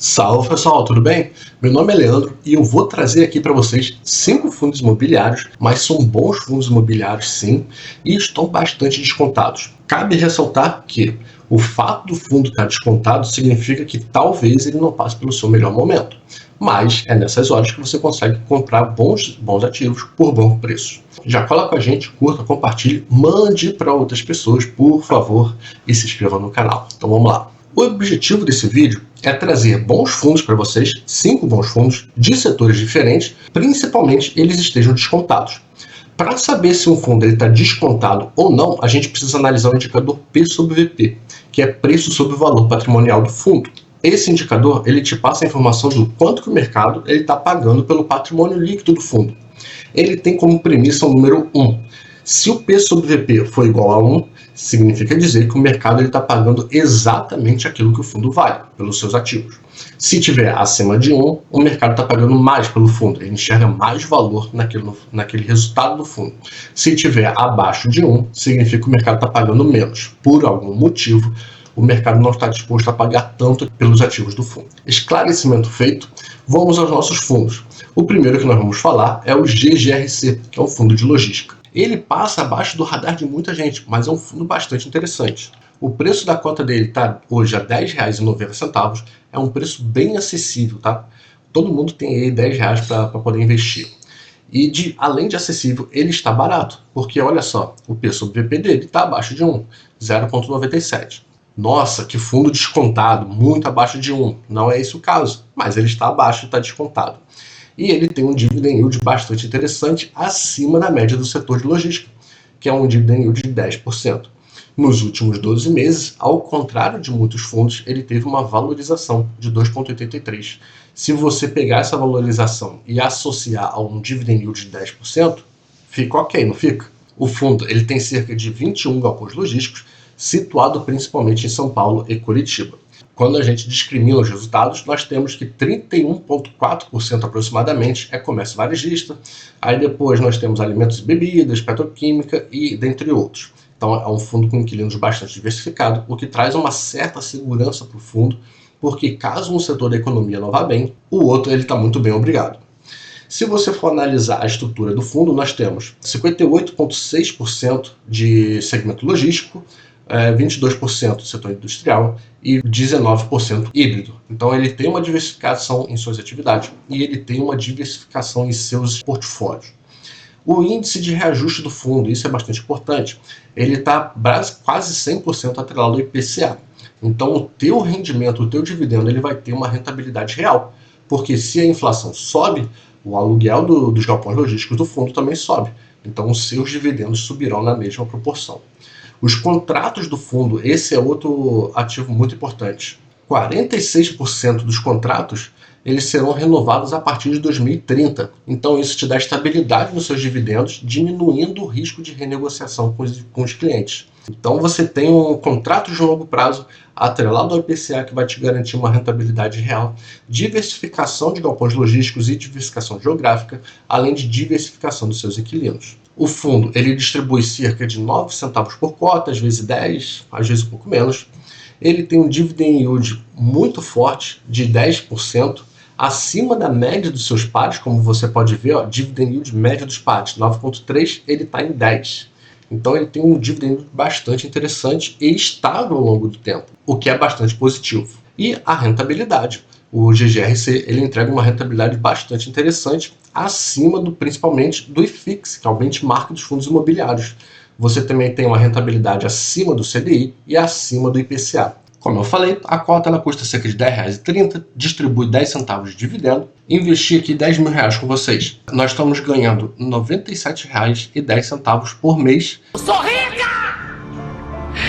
Salve pessoal, tudo bem? Meu nome é Leandro e eu vou trazer aqui para vocês 5 fundos imobiliários, mas são bons fundos imobiliários sim, e estão bastante descontados. Cabe ressaltar que o fato do fundo estar descontado significa que talvez ele não passe pelo seu melhor momento, mas é nessas horas que você consegue comprar bons ativos por bom preço. Já cola com a gente, curta, compartilhe, mande para outras pessoas, por favor, e se inscreva no canal. Então vamos lá. O objetivo desse vídeo é trazer bons fundos para vocês, 5 bons fundos de setores diferentes, principalmente eles estejam descontados. Para saber se um fundo está descontado ou não, a gente precisa analisar o indicador P sobre VP, que é preço sobre o valor patrimonial do fundo. Esse indicador ele te passa a informação do quanto que o mercado está pagando pelo patrimônio líquido do fundo. Ele tem como premissa o número 1. Se o P sobre VP for igual a 1, significa dizer que o mercado está pagando exatamente aquilo que o fundo vale pelos seus ativos. Se tiver acima de 1, o mercado está pagando mais pelo fundo, ele enxerga mais valor naquele resultado do fundo. Se tiver abaixo de 1, significa que o mercado está pagando menos. Por algum motivo, o mercado não está disposto a pagar tanto pelos ativos do fundo. Esclarecimento feito, vamos aos nossos fundos. O primeiro que nós vamos falar é o GGRC, que é um fundo de logística. Ele passa abaixo do radar de muita gente, mas é um fundo bastante interessante. O preço da cota dele está hoje a R$ 10,90, é um preço bem acessível, tá? Todo mundo tem aí R$ 10 para poder investir. E além de acessível, ele está barato, porque olha só, o P sobre VP dele está abaixo de 1, 0,97. Nossa, que fundo descontado, muito abaixo de 1. Não é esse o caso, mas ele está abaixo e está descontado. E ele tem um dividend yield bastante interessante, acima da média do setor de logística, que é um dividend yield de 10%. Nos últimos 12 meses, ao contrário de muitos fundos, ele teve uma valorização de 2,83%. Se você pegar essa valorização e associar a um dividend yield de 10%, fica ok, não fica? O fundo ele tem cerca de 21 galpões logísticos, situado principalmente em São Paulo e Curitiba. Quando a gente discrimina os resultados, nós temos que 31,4% aproximadamente é comércio varejista, aí depois nós temos alimentos e bebidas, petroquímica e dentre outros. Então é um fundo com inquilinos bastante diversificado, o que traz uma certa segurança para o fundo, porque caso um setor da economia não vá bem, o outro está muito bem obrigado. Se você for analisar a estrutura do fundo, nós temos 58,6% de segmento logístico, 22% do setor industrial e 19% híbrido. Então ele tem uma diversificação em suas atividades e ele tem uma diversificação em seus portfólios. O índice de reajuste do fundo, isso é bastante importante, ele está quase 100% atrelado ao IPCA. Então o teu rendimento, o teu dividendo, ele vai ter uma rentabilidade real, porque se a inflação sobe, o aluguel dos galpões logísticos do fundo também sobe. Então os seus dividendos subirão na mesma proporção. Os contratos do fundo, esse é outro ativo muito importante. 46% dos contratos eles serão renovados a partir de 2030. Então isso te dá estabilidade nos seus dividendos, diminuindo o risco de renegociação com os clientes. Então você tem um contrato de longo prazo atrelado ao IPCA que vai te garantir uma rentabilidade real, diversificação de galpões logísticos e diversificação geográfica, além de diversificação dos seus inquilinos. O fundo ele distribui cerca de 9 centavos por cota, às vezes 10, às vezes um pouco menos. Ele tem um dividend yield muito forte, de 10%, acima da média dos seus pares, como você pode ver, ó, dividend yield média dos pares, 9,3, ele está em 10%. Então ele tem um dividend yield bastante interessante e estável ao longo do tempo, o que é bastante positivo. E a rentabilidade. O GGRC ele entrega uma rentabilidade bastante interessante, acima principalmente do IFIX, que é o benchmark dos fundos imobiliários. Você também tem uma rentabilidade acima do CDI e acima do IPCA. Como eu falei, a cota ela custa cerca de R$10,30, distribui 10 centavos de dividendo. Investir aqui R$10 mil com vocês. Nós estamos ganhando R$ 97,10 por mês. Eu sou rica!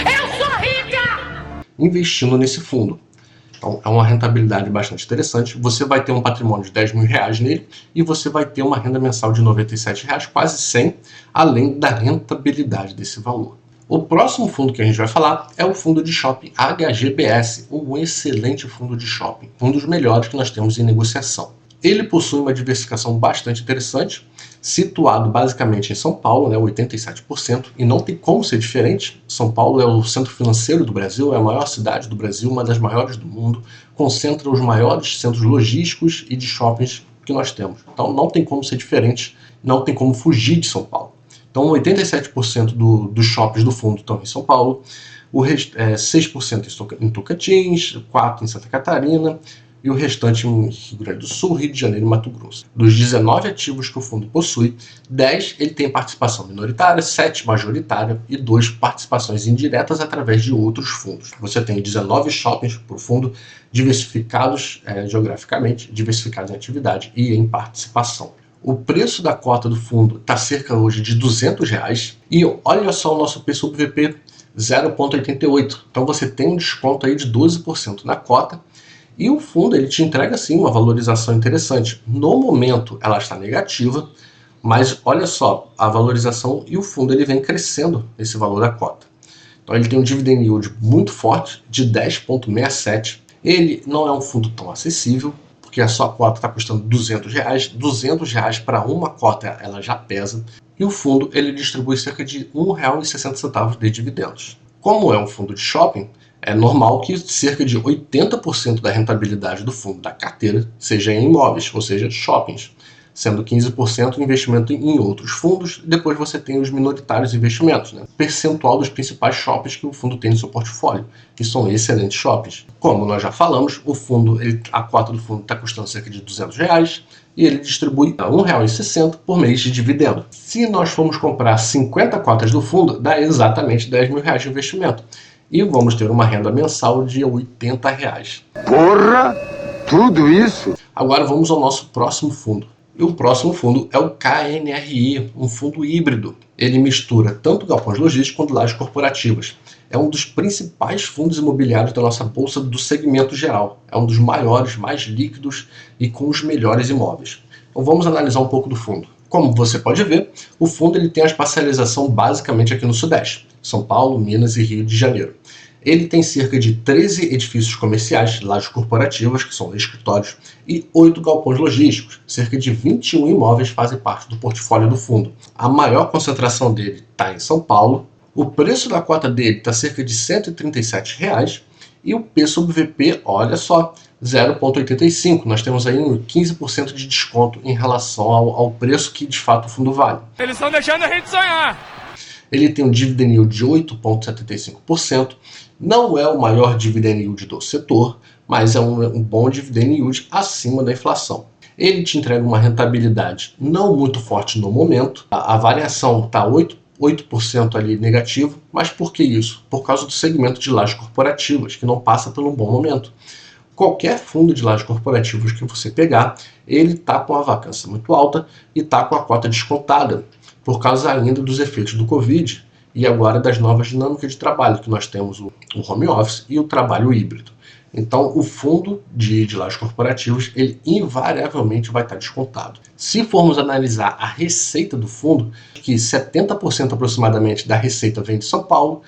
Eu sou rica! Investindo nesse fundo. Então, é uma rentabilidade bastante interessante. Você vai ter um patrimônio de R$10 mil nele e você vai ter uma renda mensal de R$ 97,00, quase 100, além da rentabilidade desse valor. O próximo fundo que a gente vai falar é o fundo de shopping HGBS, um excelente fundo de shopping, um dos melhores que nós temos em negociação. Ele possui uma diversificação bastante interessante, situado basicamente em São Paulo, né, 87%, e não tem como ser diferente. São Paulo é o centro financeiro do Brasil, é a maior cidade do Brasil, uma das maiores do mundo, concentra os maiores centros logísticos e de shoppings que nós temos. Então não tem como ser diferente, não tem como fugir de São Paulo. Então 87% dos shoppings do fundo estão em São Paulo, o 6% em Tocantins, 4% em Santa Catarina, e o restante em Rio Grande do Sul, Rio de Janeiro e Mato Grosso. Dos 19 ativos que o fundo possui, 10 ele tem participação minoritária, 7 majoritária e 2 participações indiretas através de outros fundos. Você tem 19 shoppings por fundo, diversificados geograficamente, diversificados em atividade e em participação. O preço da cota do fundo está cerca hoje de R$200 e olha só o nosso P/VP 0,88. Então você tem um desconto aí de 12% na cota. E o fundo ele te entrega sim uma valorização interessante. No momento ela está negativa, mas olha só, a valorização e o fundo ele vem crescendo esse valor da cota. Então ele tem um dividend yield muito forte de 10,67. Ele não é um fundo tão acessível, porque a sua cota está custando R$200. R$200 para uma cota ela já pesa. E o fundo ele distribui cerca de R$1,60 de dividendos. Como é um fundo de shopping, é normal que cerca de 80% da rentabilidade do fundo da carteira seja em imóveis, ou seja, shoppings, sendo 15% investimento em outros fundos, e depois você tem os minoritários investimentos, né? Percentual dos principais shoppings que o fundo tem no seu portfólio, que são excelentes shoppings. Como nós já falamos, o fundo, a cota do fundo está custando cerca de R$200 e ele distribui R$1,60 por mês de dividendo. Se nós formos comprar 50 cotas do fundo, dá exatamente R$10 mil de investimento. E vamos ter uma renda mensal de R$80. Porra! Tudo isso? Agora vamos ao nosso próximo fundo. E o próximo fundo é o KNRI, um fundo híbrido. Ele mistura tanto galpões logísticos quanto lajes corporativas. É um dos principais fundos imobiliários da nossa bolsa do segmento geral. É um dos maiores, mais líquidos e com os melhores imóveis. Então vamos analisar um pouco do fundo. Como você pode ver, o fundo ele tem a espacialização basicamente aqui no Sudeste, São Paulo, Minas e Rio de Janeiro. Ele tem cerca de 13 edifícios comerciais, lajes corporativas, que são escritórios, e 8 galpões logísticos. Cerca de 21 imóveis fazem parte do portfólio do fundo. A maior concentração dele está em São Paulo. O preço da cota dele está cerca de R$137 e o P/VP, olha só, 0,85. Nós temos aí um 15% de desconto em relação ao preço que de fato o fundo vale. Eles estão deixando a gente sonhar. Ele tem um dividend yield de 8,75%. Não é o maior dividend yield do setor, mas é um bom dividend yield acima da inflação. Ele te entrega uma rentabilidade não muito forte no momento. A variação está 8% ali negativo, mas por que isso? Por causa do segmento de lajes corporativas, que não passa por um bom momento. Qualquer fundo de lajes corporativas que você pegar, ele está com a vacância muito alta e está com a cota descontada, por causa ainda dos efeitos do Covid e agora das novas dinâmicas de trabalho, que nós temos o home office e o trabalho híbrido. Então, o fundo de lajes corporativos, ele invariavelmente vai estar descontado. Se formos analisar a receita do fundo, que 70% aproximadamente da receita vem de São Paulo,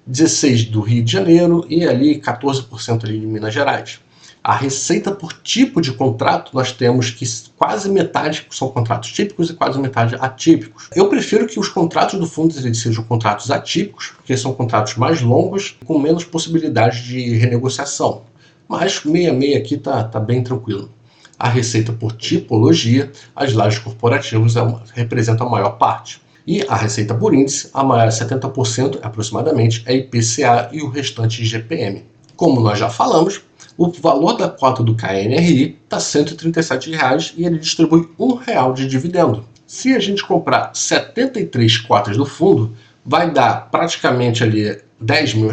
16% do Rio de Janeiro e ali 14% ali de Minas Gerais. A receita por tipo de contrato, nós temos que quase metade são contratos típicos e quase metade atípicos. Eu prefiro que os contratos do fundo sejam contratos atípicos, porque são contratos mais longos, com menos possibilidade de renegociação. Mas 66 aqui tá bem tranquilo. A receita por tipologia, as lajes corporativas representam a maior parte. E a receita por índice, a maior 70% aproximadamente é IPCA e o restante IGPM. Como nós já falamos, o valor da cota do KNRI está R$ 137 e ele distribui R$1 de dividendo. Se a gente comprar 73 cotas do fundo, vai dar praticamente ali R$10 mil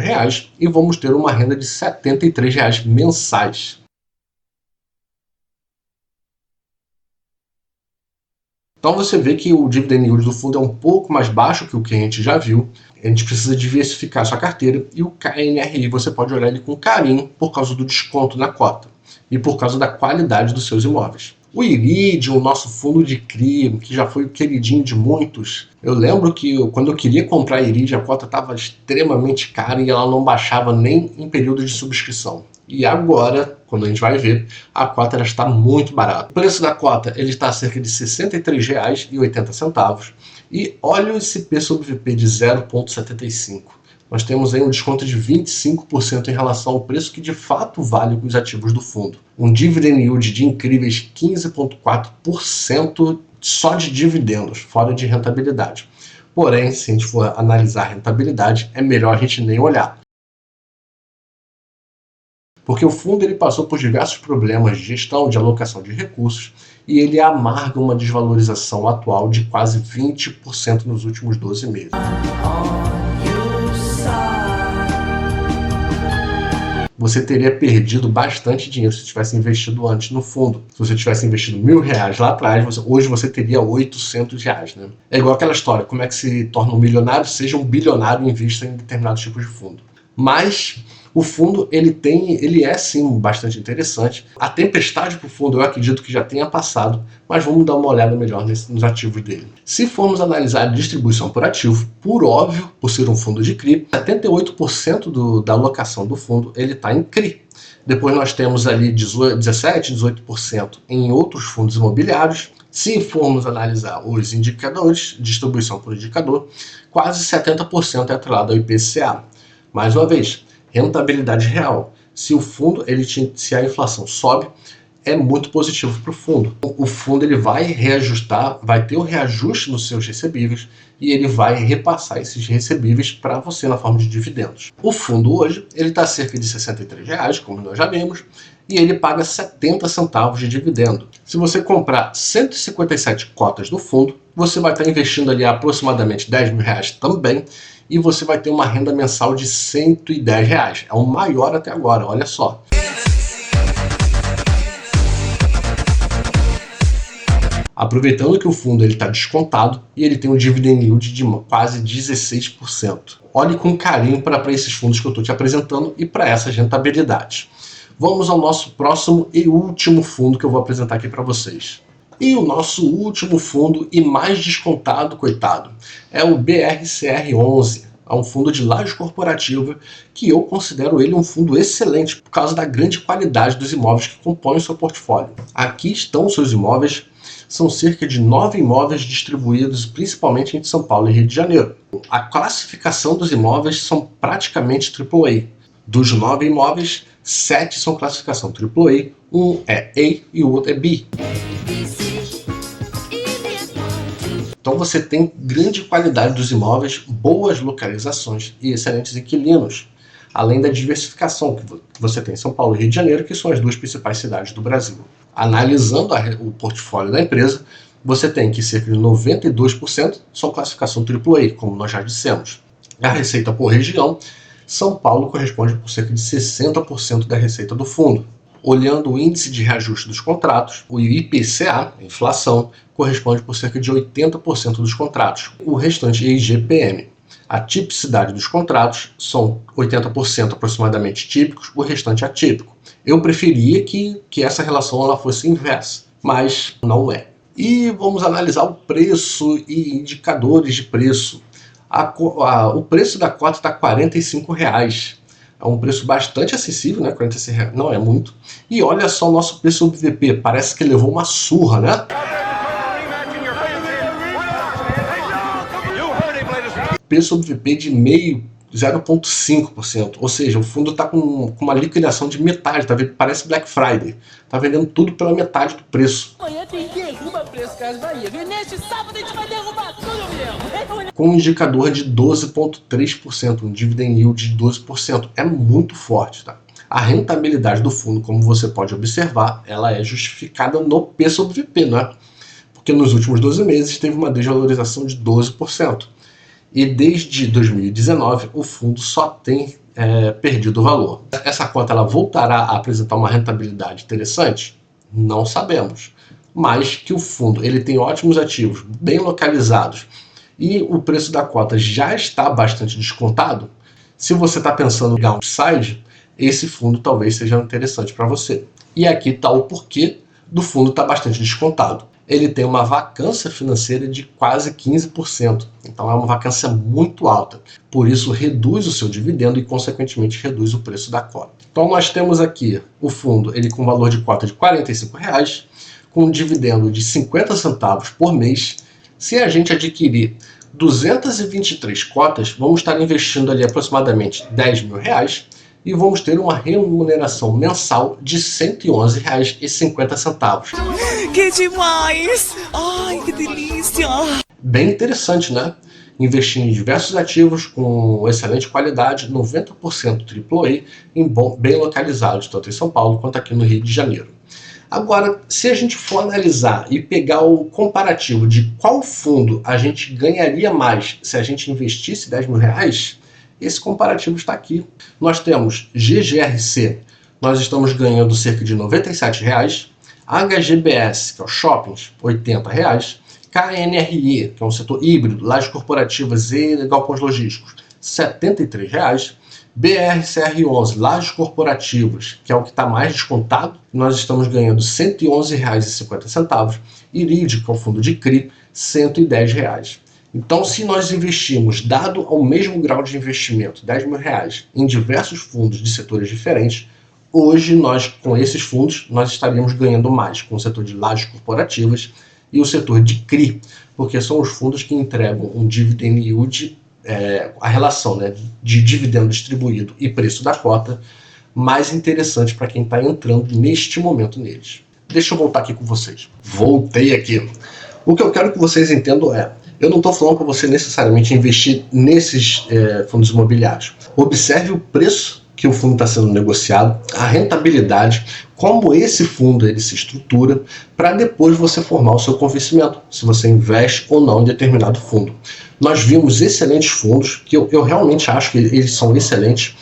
e vamos ter uma renda de R$ 73 mensais. Então você vê que o dividend yield do fundo é um pouco mais baixo que o que a gente já viu. A gente precisa diversificar sua carteira e o KNRI você pode olhar ele com carinho por causa do desconto na cota e por causa da qualidade dos seus imóveis. O Iridium, o nosso fundo de CRI, que já foi o queridinho de muitos. Eu lembro que quando eu queria comprar Iridium, a cota estava extremamente cara e ela não baixava nem em período de subscrição. E agora, quando a gente vai ver, a cota ela está muito barata. O preço da cota ele está a cerca de R$ 63,80 e olha esse P sobre VP de 0,75. Nós temos aí um desconto de 25% em relação ao preço que de fato vale com os ativos do fundo. Um dividend yield de incríveis 15,4% só de dividendos, fora de rentabilidade. Porém, se a gente for analisar a rentabilidade, é melhor a gente nem olhar. Porque o fundo ele passou por diversos problemas de gestão, de alocação de recursos, e ele amarga uma desvalorização atual de quase 20% nos últimos 12 meses. Você teria perdido bastante dinheiro se tivesse investido antes no fundo. Se você tivesse investido R$1.000 lá atrás, hoje você teria R$800, né? É igual aquela história, como é que se torna um milionário? Seja um bilionário e invista em determinados tipos de fundo. Mas o fundo ele é sim bastante interessante. A tempestade para o fundo eu acredito que já tenha passado, mas vamos dar uma olhada melhor nos ativos dele. Se formos analisar a distribuição por ativo, por óbvio, por ser um fundo de CRI, 78% da alocação do fundo ele está em CRI. Depois nós temos ali 17, 18% em outros fundos imobiliários. Se formos analisar os indicadores, distribuição por indicador, quase 70% é atrelado ao IPCA. Mais uma vez, rentabilidade real. Se o fundo, se a inflação sobe, é muito positivo para o fundo. O fundo ele vai reajustar, vai ter o reajuste nos seus recebíveis e ele vai repassar esses recebíveis para você na forma de dividendos. O fundo hoje ele está cerca de R$ 63, como nós já vimos, e ele paga 70 centavos de dividendo. Se você comprar 157 cotas do fundo, você vai estar investindo ali aproximadamente R$10.000 também, e você vai ter uma renda mensal de R$110. É o maior até agora, olha só. Aproveitando que o fundo está descontado e ele tem um dividend yield de quase 16%. Olhe com carinho para esses fundos que eu estou te apresentando e para essas rentabilidades. Vamos ao nosso próximo e último fundo que eu vou apresentar aqui para vocês. E o nosso último fundo e mais descontado, coitado, é o BRCR11. É um fundo de laje corporativa que eu considero ele um fundo excelente por causa da grande qualidade dos imóveis que compõem o seu portfólio. Aqui estão os seus imóveis, são cerca de 9 imóveis distribuídos principalmente entre São Paulo e Rio de Janeiro. A classificação dos imóveis são praticamente AAA. Dos 9 imóveis, 7 são classificação AAA, um é A e o outro é B. Então você tem grande qualidade dos imóveis, boas localizações e excelentes inquilinos, além da diversificação que você tem em São Paulo e Rio de Janeiro, que são as duas principais cidades do Brasil. Analisando o portfólio da empresa, você tem que cerca de 92% são classificação AAA, como nós já dissemos. A receita por região, São Paulo corresponde por cerca de 60% da receita do fundo. Olhando o índice de reajuste dos contratos, o IPCA, a inflação, corresponde por cerca de 80% dos contratos. O restante é IGPM. A tipicidade dos contratos são 80% aproximadamente típicos, o restante atípico. Eu preferia que essa relação ela fosse inversa, mas não é. E vamos analisar o preço e indicadores de preço. O preço da cota está R$ 45. É um preço bastante acessível, né? R$46 não é muito. E olha só o nosso P sobre VP, parece que levou uma surra, né? P sobre VP de 0,5%. Ou seja, o fundo está com uma liquidação de metade, tá vendo? Parece Black Friday. Está vendendo tudo pela metade do preço. Amanhã tem derruba preço Casas Bahia. E neste sábado a gente vai derrubar tudo mesmo. Com um indicador de 12,3%, um dividend yield de 12%. É muito forte, tá? A rentabilidade do fundo, como você pode observar, ela é justificada no P sobre VP, não é? Porque nos últimos 12 meses teve uma desvalorização de 12%. E desde 2019 o fundo só tem perdido valor. Essa cota ela voltará a apresentar uma rentabilidade interessante? Não sabemos. Mas que o fundo ele tem ótimos ativos, bem localizados, e o preço da cota já está bastante descontado, se você está pensando em upside, esse fundo talvez seja interessante para você. E aqui está o porquê do fundo estar bastante descontado. Ele tem uma vacância financeira de quase 15%, então é uma vacância muito alta. Por isso reduz o seu dividendo e consequentemente reduz o preço da cota. Então nós temos aqui o fundo, ele com valor de cota de R$ 45,00, com um dividendo de 50 centavos por mês. Se a gente adquirir 223 cotas, vamos estar investindo ali aproximadamente R$10.000 e vamos ter uma remuneração mensal de R$ 111,50. Que demais! Ai, que delícia! Bem interessante, né? Investir em diversos ativos com excelente qualidade, 90% AAA, bem localizados, tanto em São Paulo quanto aqui no Rio de Janeiro. Agora, se a gente for analisar e pegar o comparativo de qual fundo a gente ganharia mais se a gente investisse R$10.000, esse comparativo está aqui. Nós temos GGRC, nós estamos ganhando cerca de R$ 97,00, HGBS, que é o Shoppings, R$ 80,00, KNRE, que é um setor híbrido, lajes corporativas e galpões logísticos, R$ 73,00, BRCR11, lajes corporativas, que é o que está mais descontado, nós estamos ganhando R$ 111,50, IRID, que é o fundo de CRI, R$ 110,00. Então, se nós investirmos, dado ao mesmo grau de investimento, R$10.000, em diversos fundos de setores diferentes, hoje nós, com esses fundos, nós estaríamos ganhando mais com o setor de lajes corporativas e o setor de CRI, porque são os fundos que entregam um dividend yield, a relação, né, de dividendo distribuído e preço da cota, mais interessante para quem está entrando neste momento neles. Deixa eu voltar aqui com vocês. Voltei aqui. O que eu quero que vocês entendam eu não estou falando para você necessariamente investir nesses fundos imobiliários. Observe o preço que o fundo está sendo negociado, a rentabilidade, como esse fundo ele se estrutura, para depois você formar o seu convencimento, se você investe ou não em determinado fundo. Nós vimos excelentes fundos, que eu realmente acho que eles são excelentes,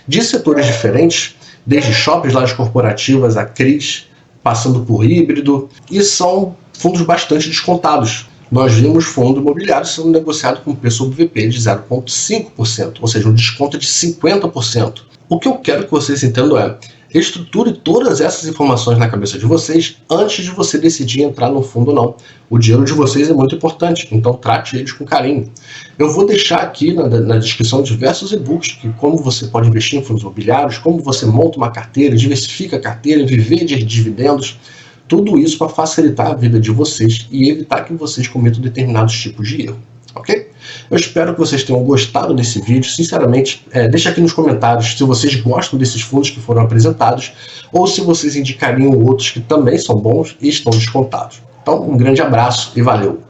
de setores diferentes, desde shoppings, lajes corporativas, a CRIs, passando por híbrido, e são fundos bastante descontados. Nós vimos fundo imobiliário sendo negociado com preço sobre VP de 0,5%, ou seja, um desconto de 50%. O que eu quero que vocês entendam estruture todas essas informações na cabeça de vocês antes de você decidir entrar no fundo ou não. O dinheiro de vocês é muito importante, então trate eles com carinho. Eu vou deixar aqui na descrição diversos e-books que como você pode investir em fundos imobiliários, como você monta uma carteira, diversifica a carteira, viver de dividendos, tudo isso para facilitar a vida de vocês e evitar que vocês cometam determinados tipos de erro. Ok? Eu espero que vocês tenham gostado desse vídeo. Sinceramente, deixa aqui nos comentários se vocês gostam desses fundos que foram apresentados ou se vocês indicariam outros que também são bons e estão descontados. Então, um grande abraço e valeu!